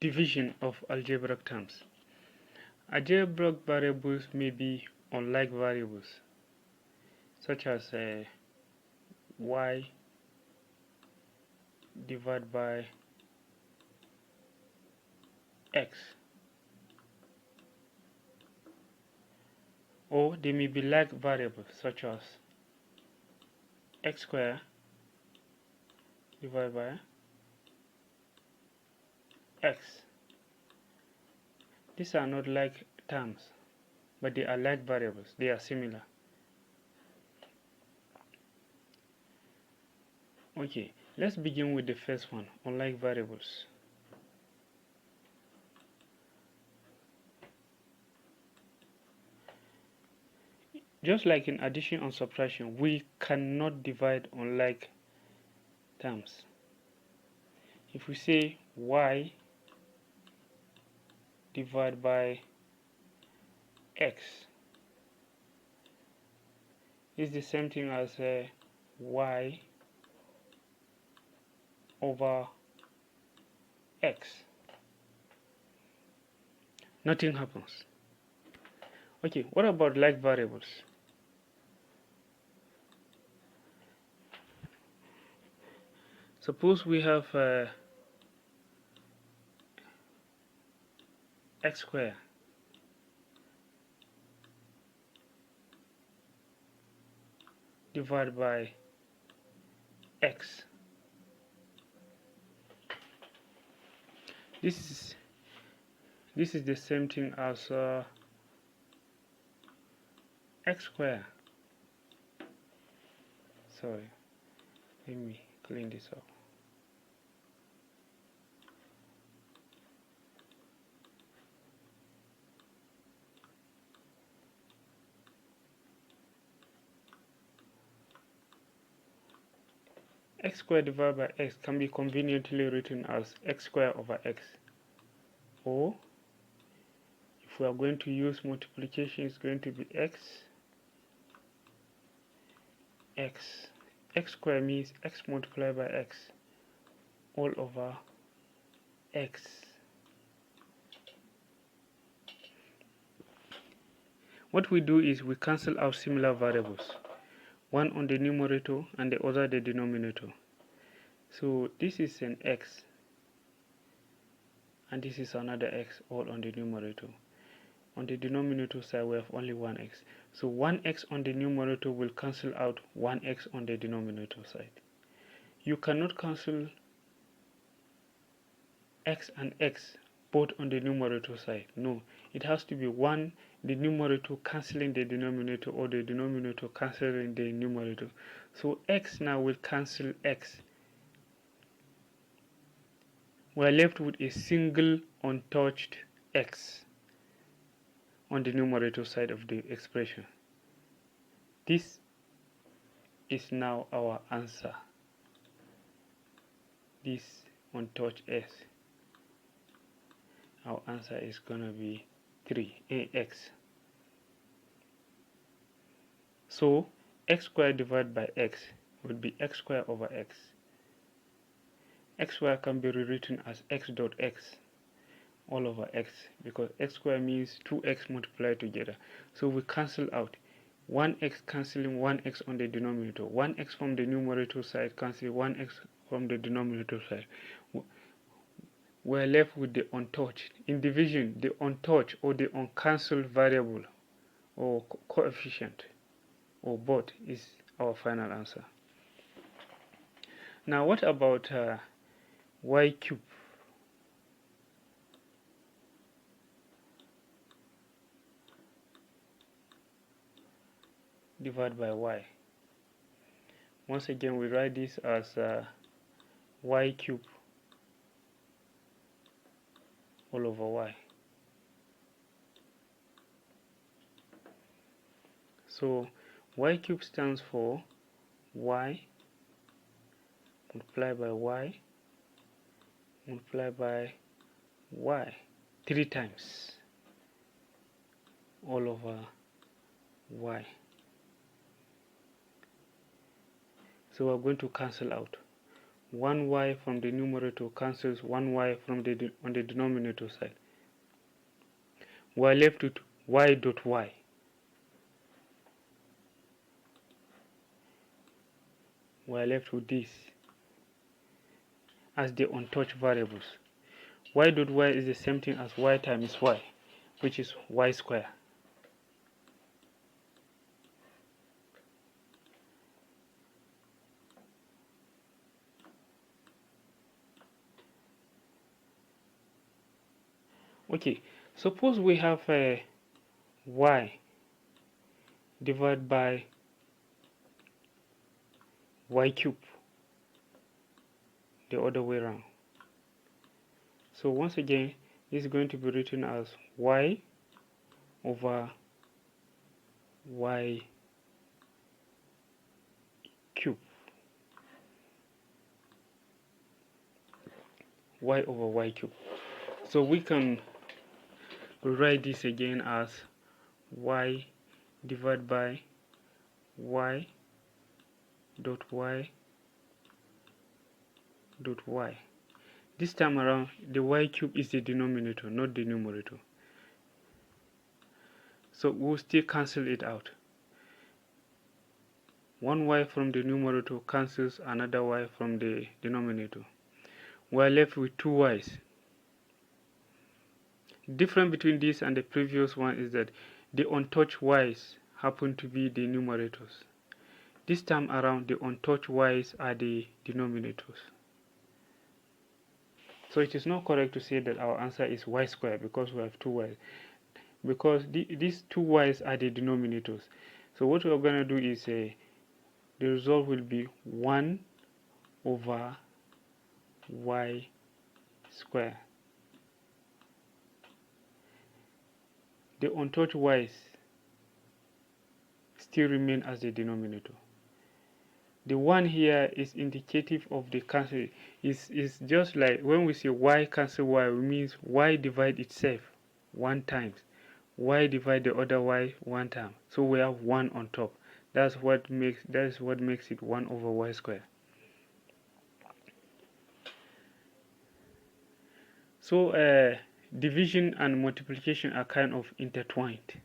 Division of algebraic terms. Algebraic variables may be unlike variables, such as y divided by x, or they may be like variables, such as x squared divided by x. These are not like terms, but they are like variables. They are similar. Okay, let's begin with the first one, unlike variables. Just like in addition and subtraction, we cannot divide unlike terms. If we say y divided by x is the same thing as y over x, nothing happens. Okay, what about like variables? Suppose we have x squared divided by x. This is the same thing as x squared. Sorry, let me clean this up. X squared divided by x can be conveniently written as x squared over x, or if we are going to use multiplication, it's going to be x squared means x multiplied by x all over x. What we do is we cancel out similar variables, one on the numerator and the other the denominator. So this is an x and this is another x, all on the numerator. On the denominator side we have only one x, so one x on the numerator will cancel out one x on the denominator side. You cannot cancel x and x both on the numerator side. No, it has to be one, the numerator cancelling the denominator, or the denominator cancelling the numerator. So x now will cancel x. We're left with a single untouched x on the numerator side of the expression. This is now our answer. This untouched x. Our answer is gonna be 3ax. So x squared divided by x would be x squared over x. X squared can be rewritten as x dot x all over x, because x squared means 2x multiplied together. So we cancel out 1x cancelling 1x on the denominator, 1x from the numerator side cancel 1x from the denominator side. We're left with the untouched. In division, the untouched or the uncancelled variable or coefficient or both is our final answer. Now what about y cubed? Divided by y. Once again we write this as y cubed all over y. So y cubed stands for y multiplied by y multiplied by y 3 times all over y. So we're going to cancel out 1y from the numerator cancels 1y from on the denominator side. We are left with y dot y. We are left with this as the untouched variables. Y dot y is the same thing as y times y, which is y square. Okay, suppose we have a y divided by y cube, the other way around. So once again, this is going to be written as y over y cube, y over y cube. So we can rewrite this again as y divided by y dot y dot y. This time around, the y cube is the denominator, not the numerator. So we'll still cancel it out. One y from the numerator cancels another y from the denominator. We're left with two y's. The difference between this and the previous one is that the untouched y's happen to be the numerators. This time around, the untouched y's are the denominators. So it is not correct to say that our answer is y squared because we have two y's, because these two y's are the denominators. So what we're going to do is the result will be 1 over y squared. The untouched y's still remain as the denominator. The one here is indicative of the cancel. Is just like when we say y cancel y, it means y divide itself one times, y divide the other y one time. So we have 1 on top. That's what makes it 1 over y squared. So division and multiplication are kind of intertwined.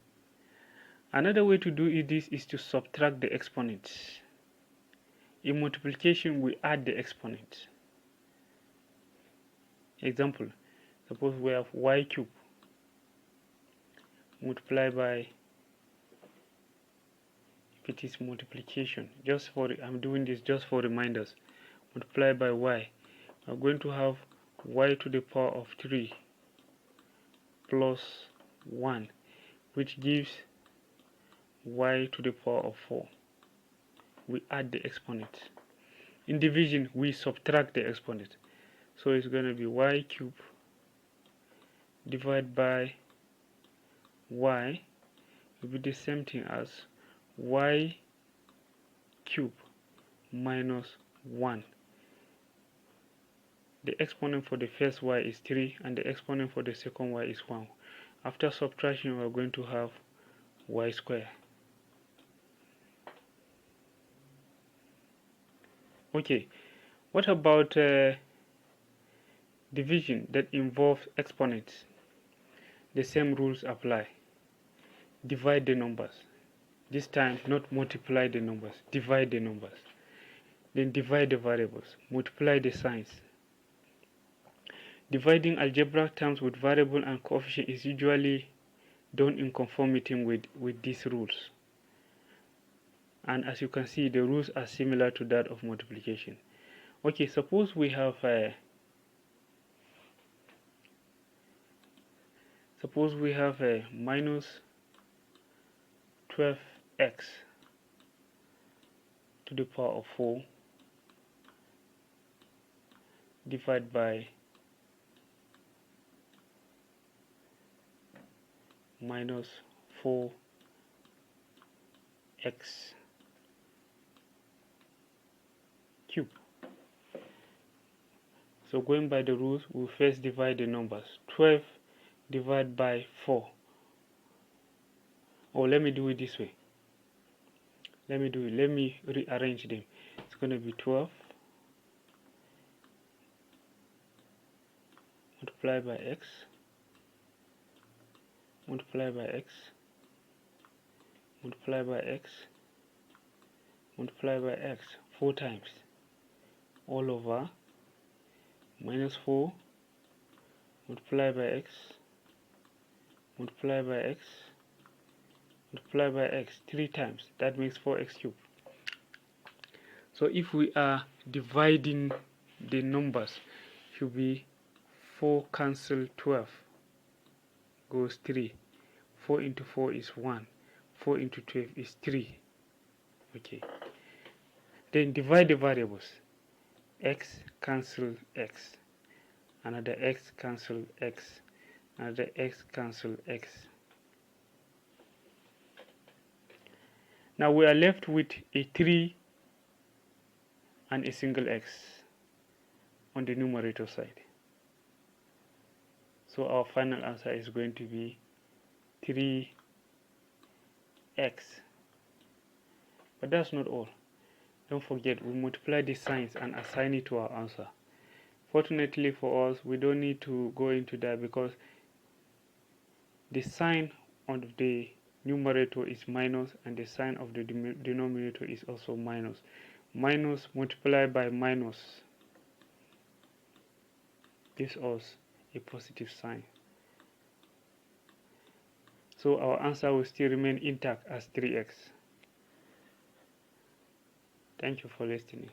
Another way to do this is to subtract the exponents. In multiplication, we add the exponents. Example, suppose we have y cube multiplied by, if it is multiplication, I'm doing this just for reminders, multiplied by y, I'm going to have y to the power of 3 plus 1, which gives y to the power of 4. We add the exponents. In division, we subtract the exponents. So it's going to be y cube divided by y will be the same thing as y cube minus 1. The exponent for the first y is 3 and the exponent for the second y is 1. After subtraction, we are going to have y squared. Okay, what about division that involves exponents? The same rules apply. Divide the numbers. This time, not multiply the numbers, divide the numbers. Then divide the variables, multiply the signs. Dividing algebraic terms with variable and coefficient is usually done in conformity with these rules. And as you can see, the rules are similar to that of multiplication. Okay, suppose we have a minus 12x to the power of 4 divided by minus 4x cube. So going by the rules, we'll first divide the numbers. 12 divided by 4. Oh, let me do it this way. Let me rearrange them. It's going to be 12 multiply by x, multiply by x, multiply by x, multiply by x 4 times, all over minus 4 multiply by x, multiply by x, multiply by x 3 times. That makes 4x cubed. So if we are dividing the numbers, it should be 4 cancel 12 goes 3. 4 into 4 is 1. 4 into 12 is 3. Okay. Then divide the variables. X cancel x. Another x cancel x. Another x cancel x. Now we are left with a 3 and a single x on the numerator side. So our final answer is going to be 3x. But that's not all. Don't forget, we multiply the signs and assign it to our answer. Fortunately for us, we don't need to go into that because the sign on the numerator is minus and the sign of the denominator is also minus. Minus multiplied by minus gives us a positive sign. So our answer will still remain intact as 3x. Thank you for listening.